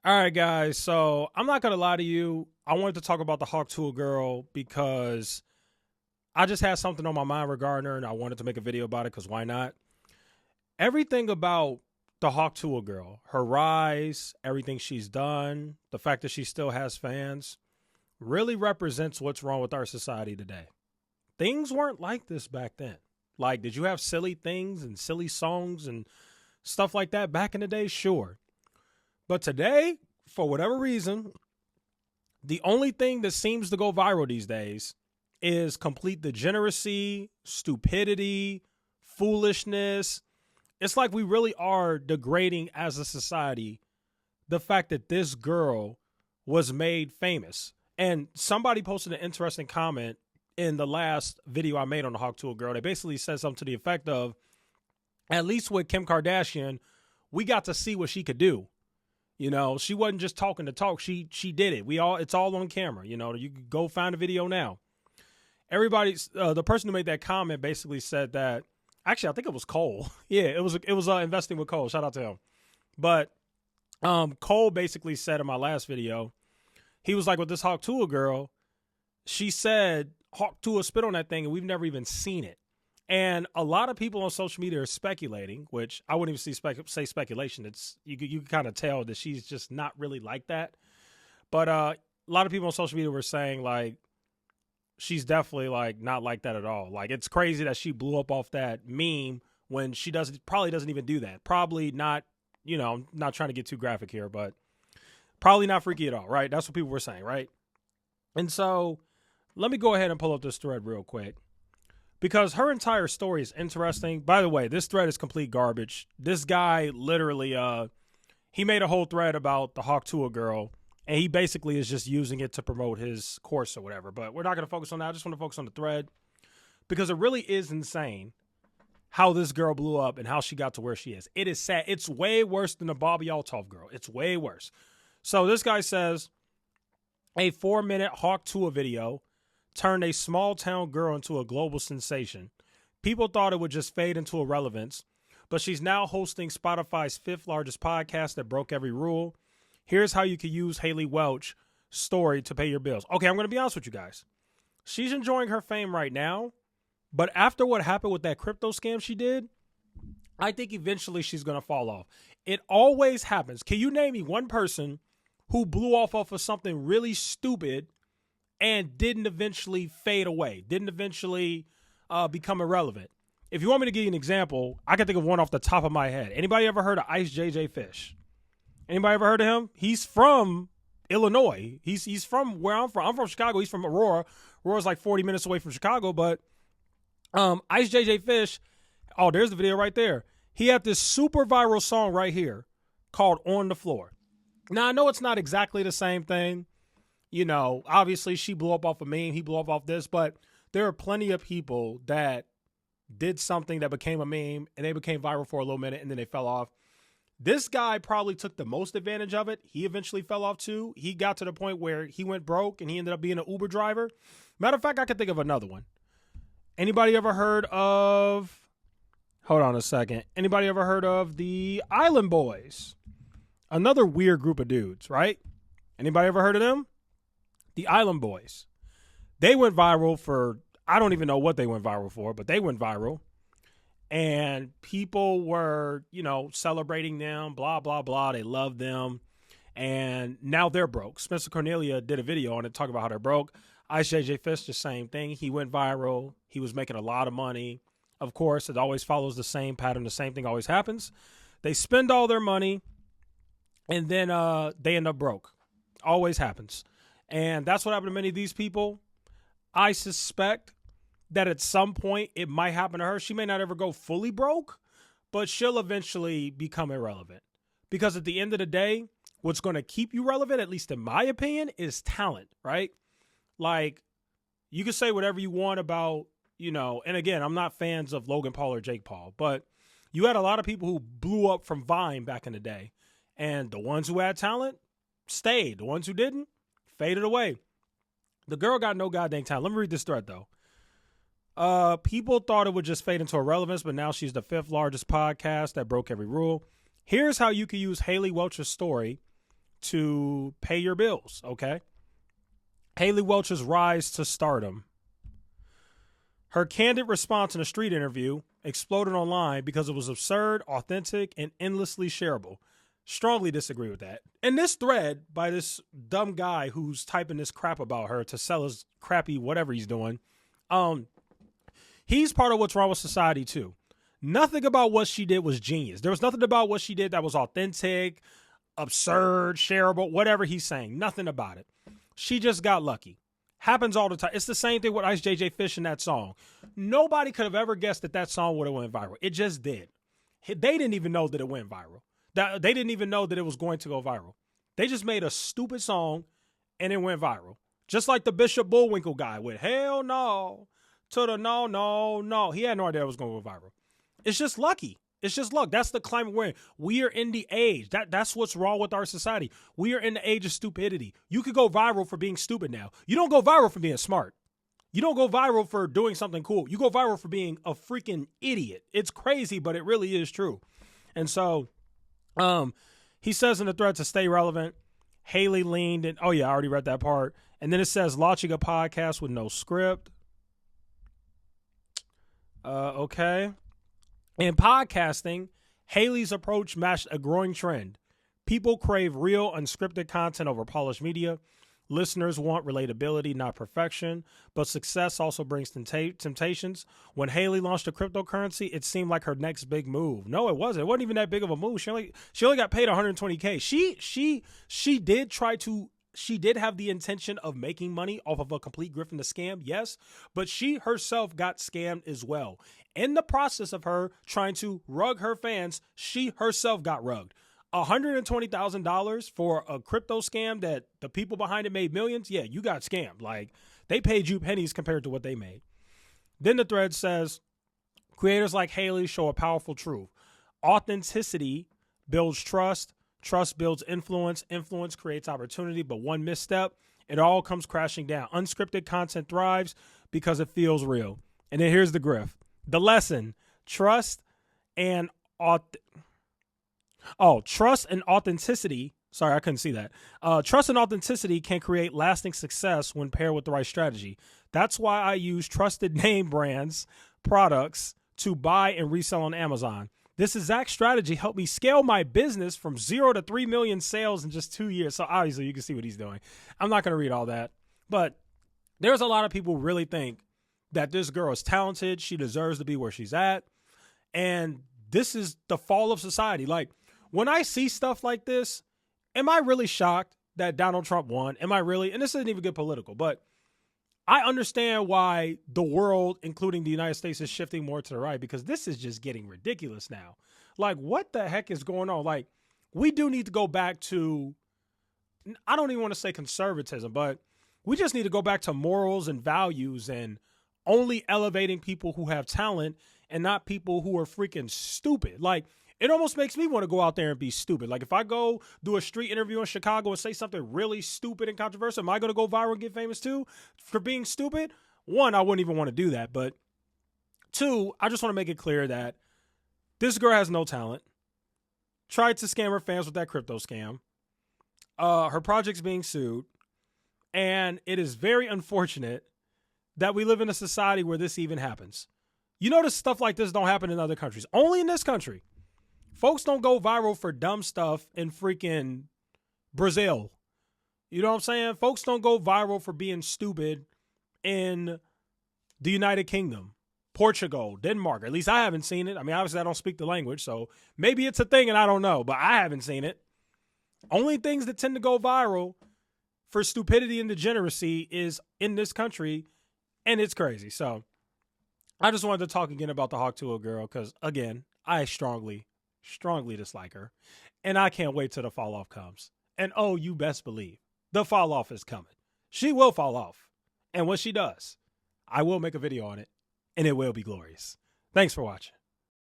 All right, guys. So I'm not gonna lie to you. I wanted to talk about the Hawk Tuah girl because I just had something on my mind regarding her, and I wanted to make a video about it. Because why not? Everything about the Hawk Tuah girl, her rise, everything she's done, the fact that she still has fans, really represents what's wrong with our society today. Things weren't like this back then. Like, did you have silly things and silly songs and stuff like that back in the day? Sure. But today, for whatever reason, the only thing that seems to go viral these days is complete degeneracy, stupidity, foolishness. It's like we really are degrading as a society the fact that this girl was made famous. And somebody posted an interesting comment in the last video I made on the Hawk Tuah girl. They basically said something to the effect of, at least with Kim Kardashian, we got to see what she could do. You know, she wasn't just talking to talk. She did it. It's all on camera. You know, you can go find a video now. The person who made that comment basically said that. Actually, I think it was Cole. Yeah, it was investing with Cole. Shout out to him. But Cole basically said in my last video, he was like, with this Hawk Tuah girl, she said Hawk Tuah spit on that thing, and we've never even seen it. And a lot of people on social media are speculating, which I wouldn't even say speculation. It's you can kind of tell that she's just not really like that. But a lot of people on social media were saying like she's definitely like not like that at all. Like, it's crazy that she blew up off that meme when she probably doesn't even do that. Probably not. You know, I'm not trying to get too graphic here, but probably not freaky at all, right? That's what people were saying, right? And so let me go ahead and pull up this thread real quick, because her entire story is interesting. By the way, this thread is complete garbage. This guy literally, he made a whole thread about the Hawk Tuah girl, and he basically is just using it to promote his course or whatever. But we're not going to focus on that. I just want to focus on the thread, because it really is insane how this girl blew up and how she got to where she is. It is sad. It's way worse than the Bobby Althoff girl. It's way worse. So this guy says, a 4-minute Hawk Tuah video turned a small town girl into a global sensation. People thought it would just fade into irrelevance, but she's now hosting Spotify's 5th largest podcast that broke every rule. Here's how you can use Haley Welch's story to pay your bills. Okay, I'm going to be honest with you guys. She's enjoying her fame right now, but after what happened with that crypto scam she did, I think eventually she's going to fall off. It always happens. Can you name me one person who blew off of something really stupid and didn't eventually fade away, didn't eventually become irrelevant? If you want me to give you an example, I can think of one off the top of my head. Anybody ever heard of Ice JJ Fish? Anybody ever heard of him? He's from Illinois. He's from where I'm from. I'm from Chicago. He's from Aurora. Aurora's like 40 minutes away from Chicago. But Ice JJ Fish, oh, there's the video right there. He had this super viral song right here called On the Floor. Now, I know it's not exactly the same thing. You know, obviously she blew up off a meme. He blew up off this. But there are plenty of people that did something that became a meme and they became viral for a little minute and then they fell off. This guy probably took the most advantage of it. He eventually fell off too. He got to the point where he went broke and he ended up being an Uber driver. Matter of fact, I can think of another one. Anybody ever heard of, hold on a second. Anybody ever heard of the Island Boys? Another weird group of dudes, right? Anybody ever heard of them? The Island Boys. They went viral for, I don't even know what they went viral for, but they went viral. And people were, you know, celebrating them, blah, blah, blah. They loved them. And now they're broke. Spencer Cornelia did a video on it, talking about how they're broke. Ice JJ Fish, the same thing. He went viral. He was making a lot of money. Of course, it always follows the same pattern. The same thing always happens. They spend all their money, and then they end up broke. Always happens. And that's what happened to many of these people. I suspect that at some point it might happen to her. She may not ever go fully broke, but she'll eventually become irrelevant. Because at the end of the day, what's going to keep you relevant, at least in my opinion, is talent, right? Like, you can say whatever you want about, you know, and again, I'm not fans of Logan Paul or Jake Paul, but you had a lot of people who blew up from Vine back in the day. And the ones who had talent stayed. The ones who didn't faded away. The girl got no goddamn talent. Let me read this thread, though. People thought it would just fade into irrelevance, but now she's the 5th largest podcast that broke every rule. Here's how you can use Haley Welch's story to pay your bills, okay? Haley Welch's rise to stardom. Her candid response in a street interview exploded online because it was absurd, authentic, and endlessly shareable. Strongly disagree with that. And this thread by this dumb guy who's typing this crap about her to sell his crappy whatever he's doing, he's part of what's wrong with society too. Nothing about what she did was genius. There was nothing about what she did that was authentic, absurd, shareable, whatever he's saying. Nothing about it. She just got lucky. Happens all the time. It's the same thing with Ice JJ Fish in that song. Nobody could have ever guessed that that song would have went viral. It just did. They didn't even know that it went viral. They didn't even know that it was going to go viral. They just made a stupid song and it went viral. Just like the Bishop Bullwinkle guy with hell no to the no, no, no. He had no idea it was going to go viral. It's just lucky. It's just luck. That's the climate we're in. We are in the age. That's what's wrong with our society. We are in the age of stupidity. You could go viral for being stupid now. You don't go viral for being smart. You don't go viral for doing something cool. You go viral for being a freaking idiot. It's crazy, but it really is true. And so he says in the thread to stay relevant, Haley leaned in. Oh, yeah, I already read that part. And then it says launching a podcast with no script. Okay. In podcasting, Haley's approach matched a growing trend. People crave real, unscripted content over polished media. Listeners want relatability, not perfection. But success also brings temptations. When Haley launched a cryptocurrency, it seemed like her next big move. No, it wasn't. It wasn't even that big of a move. She only got paid $120K. She did have the intention of making money off of a complete grift and a scam, yes, but she herself got scammed as well. In the process of her trying to rug her fans, she herself got rugged. $120,000 for a crypto scam that the people behind it made millions? Yeah, you got scammed. Like, they paid you pennies compared to what they made. Then the thread says, creators like Haley show a powerful truth. Authenticity builds trust. Trust builds influence. Influence creates opportunity. But one misstep, it all comes crashing down. Unscripted content thrives because it feels real. And then here's the grift. The lesson, trust and authenticity. Sorry, I couldn't see that. Trust and authenticity can create lasting success when paired with the right strategy. That's why I use trusted name brands, products to buy and resell on Amazon. This exact strategy helped me scale my business from 0 to 3 million sales in just 2 years. So obviously you can see what he's doing. I'm not going to read all that, but there's a lot of people who really think that this girl is talented. She deserves to be where she's at. And this is the fall of society. Like, when I see stuff like this, am I really shocked that Donald Trump won? Am I really? And this isn't even good political, but I understand why the world, including the United States, is shifting more to the right, because this is just getting ridiculous now. Like, what the heck is going on? Like, we do need to go back to, I don't even want to say conservatism, but we just need to go back to morals and values and only elevating people who have talent and not people who are freaking stupid. Like, it almost makes me want to go out there and be stupid. Like, if I go do a street interview in Chicago and say something really stupid and controversial, am I going to go viral and get famous too for being stupid? One, I wouldn't even want to do that. But two, I just want to make it clear that this girl has no talent. Tried to scam her fans with that crypto scam. Her project's being sued. And it is very unfortunate that we live in a society where this even happens. You notice stuff like this don't happen in other countries. Only in this country. Folks don't go viral for dumb stuff in freaking Brazil. You know what I'm saying? Folks don't go viral for being stupid in the United Kingdom, Portugal, Denmark. At least I haven't seen it. I mean, obviously I don't speak the language, so maybe it's a thing and I don't know, but I haven't seen it. Only things that tend to go viral for stupidity and degeneracy is in this country, and it's crazy. So I just wanted to talk again about the Tuah girl because, again, I strongly dislike her, and I can't wait till the fall off comes. And oh, you best believe the fall off is coming. She will fall off, and when she does, I will make a video on it, and it will be glorious. Thanks for watching.